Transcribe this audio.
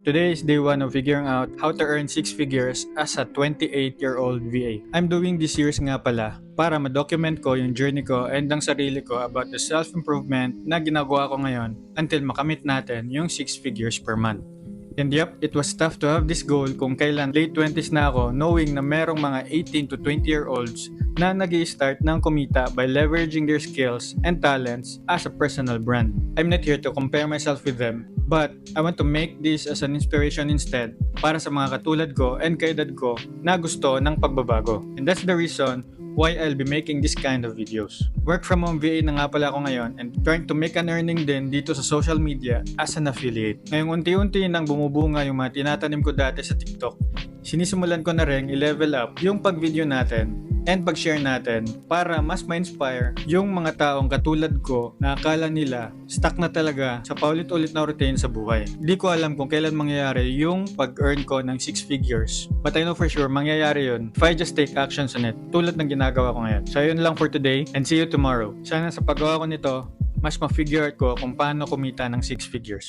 Today is day 1 of figuring out how to earn 6 figures as a 28-year-old VA. I'm doing this years nga pala para ma-document ko yung journey ko and ang sarili ko about the self-improvement na ginagawa ko ngayon until makamit natin yung 6 figures per month. And yep, it was tough to have this goal kung kailan late 20s na ako knowing na merong mga 18 to 20-year-olds na nag-i-start ng kumita by leveraging their skills and talents as a personal brand. I'm not here to compare myself with them, but I want to make this as an inspiration instead para sa mga katulad ko and kaedad ko na gusto ng pagbabago. And that's the reason why I'll be making this kind of videos. Work from home VA na nga pala ako ngayon and trying to make an earning din dito sa social media as an affiliate. Ngayong unti-unti nang bumubunga yung mga tinatanim ko dati sa TikTok, sinisimulan ko na rin i-level up yung pag-video natin and pag-share natin para mas ma-inspire yung mga taong katulad ko na akala nila stuck na talaga sa paulit-ulit na routine sa buhay. Di ko alam kung kailan mangyayari yung pag-earn ko ng 6 figures. But I know for sure mangyayari yun if I just take actions on it tulad ng ginagawa ko ngayon. So yun lang for today and see you tomorrow. Sana sa paggawa ko nito, mas ma-figure out ko kung paano kumita ng 6 figures.